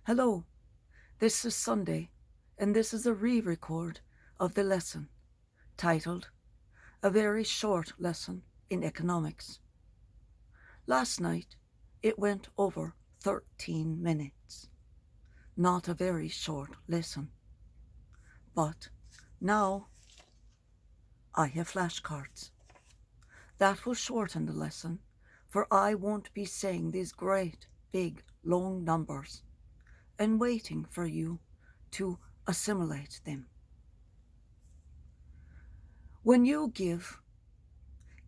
Hello, this is Sunday, and this is a re-record of the lesson titled A Very Short Lesson in Economics. Last night, it went over 13 minutes. Not a very short lesson. But now, I have flashcards. That will shorten the lesson, for I won't be saying these great, big, long numbers and waiting for you to assimilate them. When you give,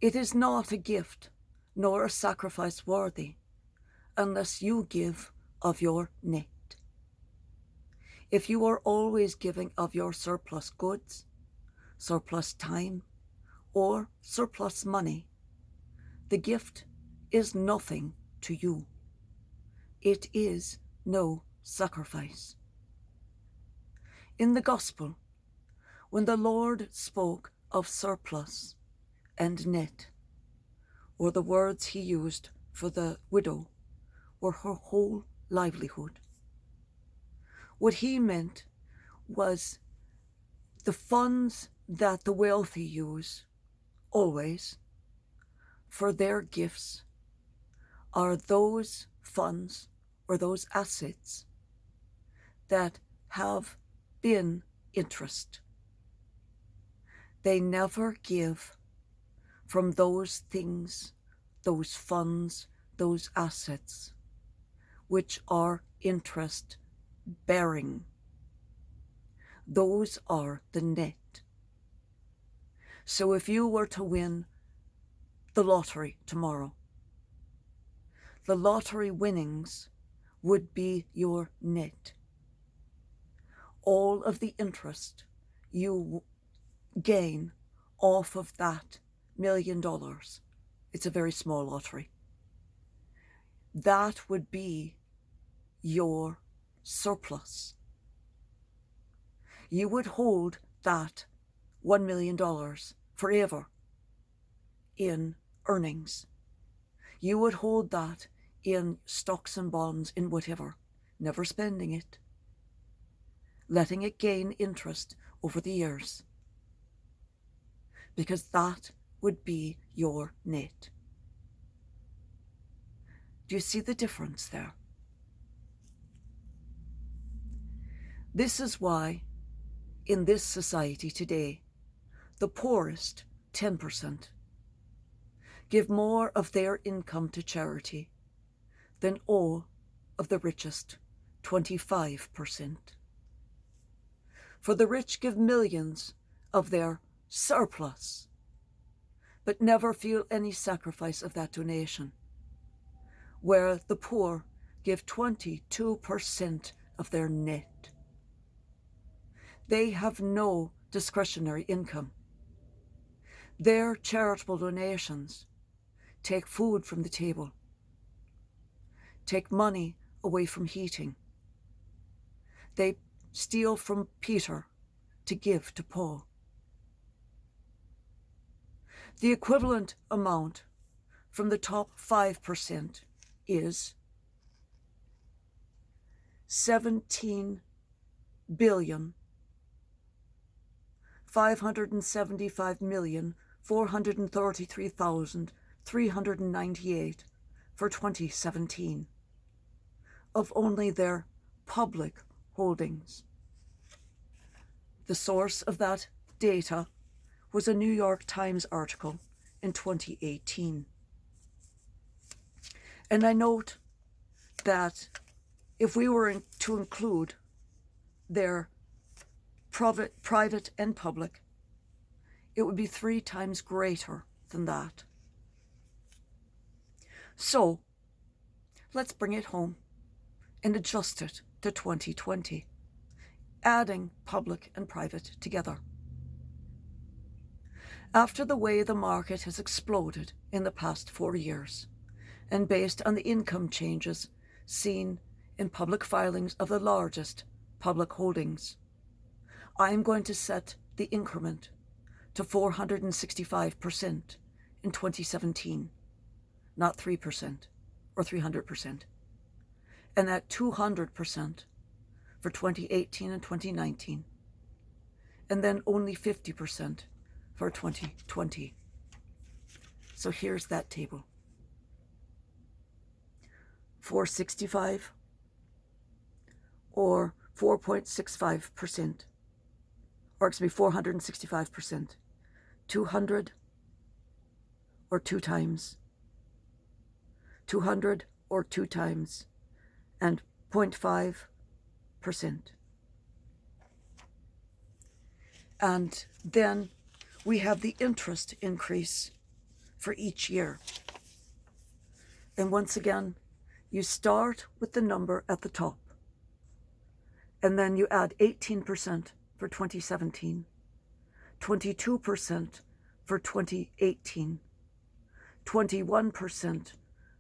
it is not a gift nor a sacrifice worthy unless you give of your net. If you are always giving of your surplus goods, surplus time, or surplus money, the gift is nothing to you. It is no sacrifice. In the Gospel, when the Lord spoke of surplus and net, or the words he used for the widow were her whole livelihood, what he meant was the funds that the wealthy use always for their gifts are those funds or those assets that have been interest. They never give from those things, those funds, those assets, which are interest bearing. Those are the net. So if you were to win the lottery tomorrow, the lottery winnings would be your net. All of the interest you gain off of that $1 million, it's a very small lottery, that would be your surplus. You would hold that $1 million forever in earnings. You would hold that in stocks and bonds, in whatever, never spending it, letting it gain interest over the years, because that would be your net. Do you see the difference there? This is why, in this society today, the poorest 10% give more of their income to charity than all of the richest 25%. For the rich give millions of their surplus, but never feel any sacrifice of that donation, where the poor give 22% of their net. They have no discretionary income. Their charitable donations take food from the table, take money away from heating. They steal from Peter to give to Paul. The equivalent amount from the top 5% is 17,575,433,398 for 2017 of only their public holdings. The source of that data was a New York Times article in 2018. And I note that if we were to include their private and public, it would be 3 times greater than that. So let's bring it home and adjust it to 2020, adding public and private together. After the way the market has exploded in the past 4 years, and based on the income changes seen in public filings of the largest public holdings, I am going to set the increment to 465% in 2017, not 3% or 300%. and at 200% for 2018 and 2019, and then only 50% for 2020. So here's that table. 465 or 4.65%, or excuse me, 465%, 200 or 2 times, 200 or 2 times, and 0.5%. And then we have the interest increase for each year. And once again, you start with the number at the top, and then you add 18% for 2017, 22% for 2018, 21%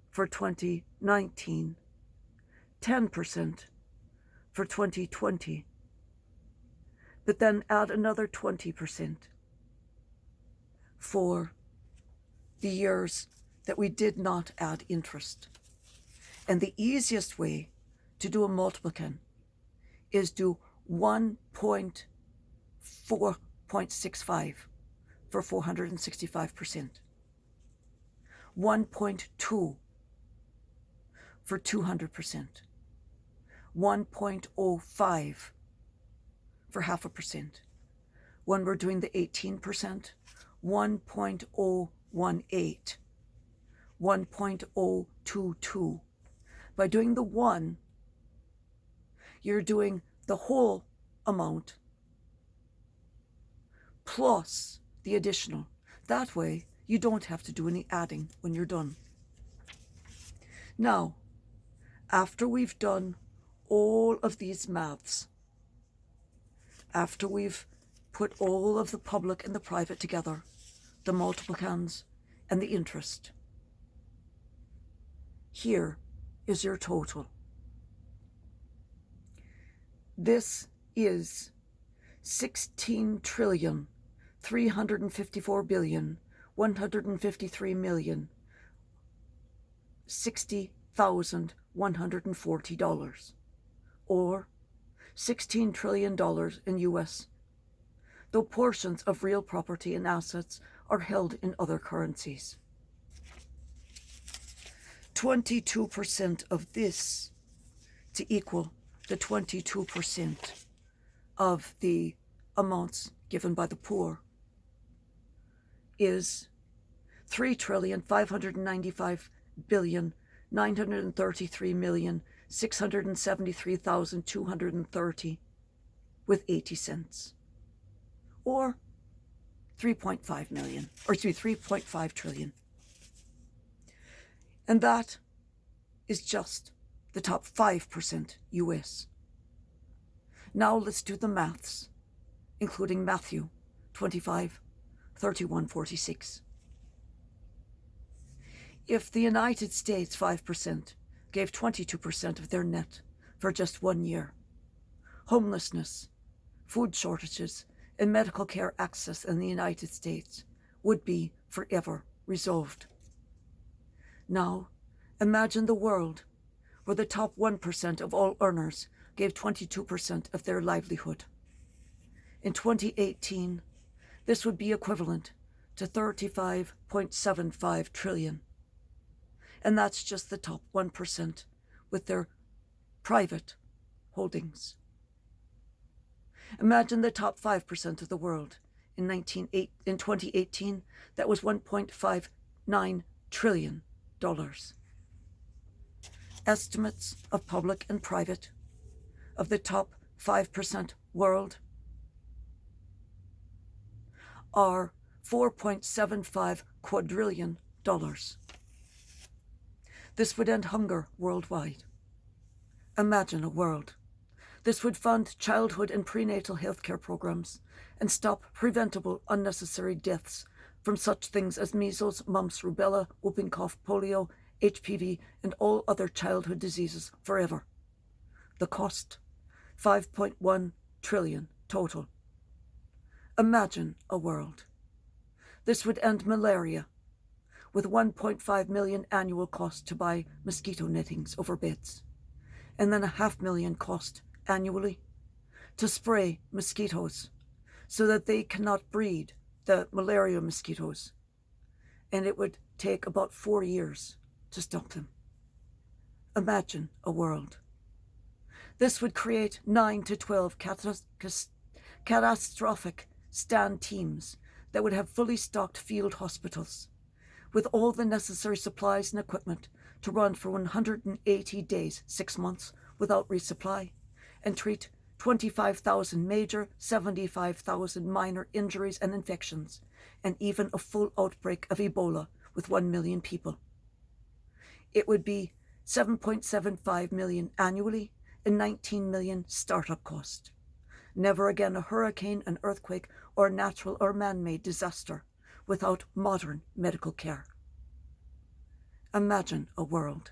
for 2019, 10% for 2020, but then add another 20% for the years that we did not add interest. And the easiest way to do a multiplican is do 4.65 for 465%, 1.2 for 200%, 1.05 for 0.5%. When we're doing the 18%, 1.018, 1.022. By doing the 1, you're doing the whole amount plus the additional. That way, you don't have to do any adding when you're done. Now, after we've done all of these maths, after we've put all of the public and the private together, the multiplicans and the interest, here is your total. This is 16,354,153,060,140, or $16 trillion in US, though portions of real property and assets are held in other currencies. 22% of this to equal the 22% of the amounts given by the poor is 3,595,933,673,230 with 80 cents, or 3.5 million, or excuse me, 3.5 trillion. And that is just the top 5% US. Now let's do the maths, including Matthew 25, 31, 46. If the United States 5% gave 22% of their net for just 1 year, homelessness, food shortages, and medical care access in the United States would be forever resolved. Now, imagine the world where the top 1% of all earners gave 22% of their livelihood. In 2018, this would be equivalent to 35.75 trillion. And that's just the top 1% with their private holdings. Imagine the top 5% of the world in 2018, that was $1.59 trillion. Estimates of public and private of the top 5% world are $4.75 quadrillion. This would end hunger worldwide. Imagine a world. This would fund childhood and prenatal health care programs and stop preventable unnecessary deaths from such things as measles, mumps, rubella, whooping cough, polio, HPV, and all other childhood diseases forever. The cost, 5.1 trillion total. Imagine a world. This would end malaria, with 1.5 million annual cost to buy mosquito nettings over beds, and then $500,000 cost annually to spray mosquitoes so that they cannot breed the malaria mosquitoes. And it would take about 4 years to stop them. Imagine a world. This would create 9 to 12 catastrophic stand teams that would have fully stocked field hospitals with all the necessary supplies and equipment to run for 180 days, 6 months, without resupply, and treat 25,000 major, 75,000 minor injuries and infections, and even a full outbreak of Ebola with 1 million people. It would be $7.75 million annually and $19 million startup cost. Never again a hurricane, an earthquake, or a natural or man-made disaster without modern medical care. Imagine a world.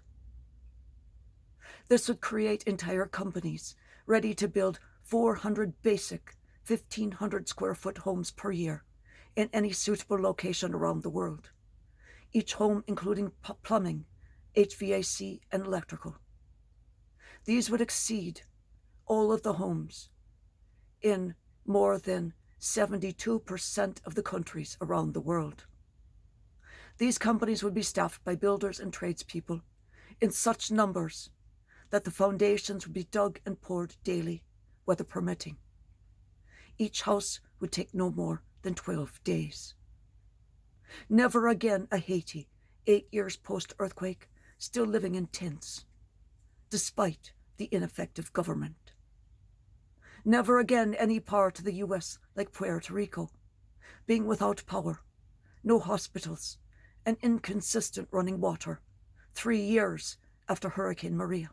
This would create entire companies ready to build 400 basic 1,500 square foot homes per year in any suitable location around the world. Each home including plumbing, HVAC, and electrical. These would exceed all of the homes in more than 72% of the countries around the world. These companies would be staffed by builders and tradespeople in such numbers that the foundations would be dug and poured daily, weather permitting. Each house would take no more than 12 days. Never again a Haiti, 8 years post-earthquake, still living in tents, despite the ineffective government. Never again any part of the U.S. like Puerto Rico, being without power, no hospitals, and inconsistent running water, 3 years after Hurricane Maria.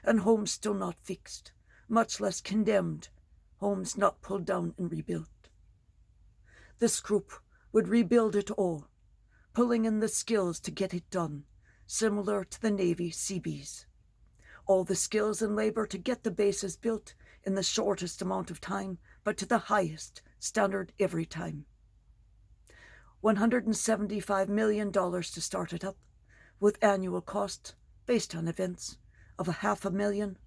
And homes still not fixed, much less condemned, homes not pulled down and rebuilt. This group would rebuild it all, pulling in the skills to get it done, similar to the Navy Seabees. All the skills and labor to get the bases built in the shortest amount of time, but to the highest standard every time. $175 million to start it up, with annual cost based on events of $500 million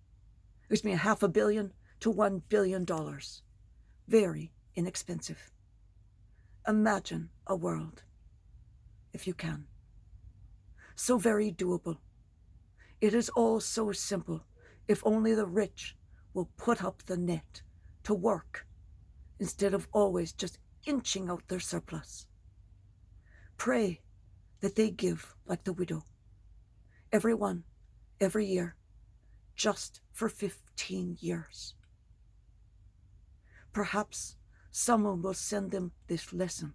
to $1 billion. Very inexpensive. Imagine a world, if you can. So very doable. It is all so simple if only the rich will put up the net to work instead of always just inching out their surplus. Pray that they give like the widow, everyone, every year, just for 15 years. Perhaps someone will send them this lesson.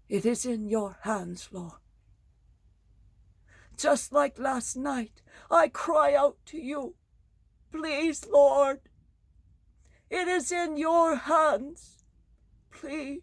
It is in your hands, Lord. Just like last night, I cry out to you, please, Lord. It is in your hands. Please.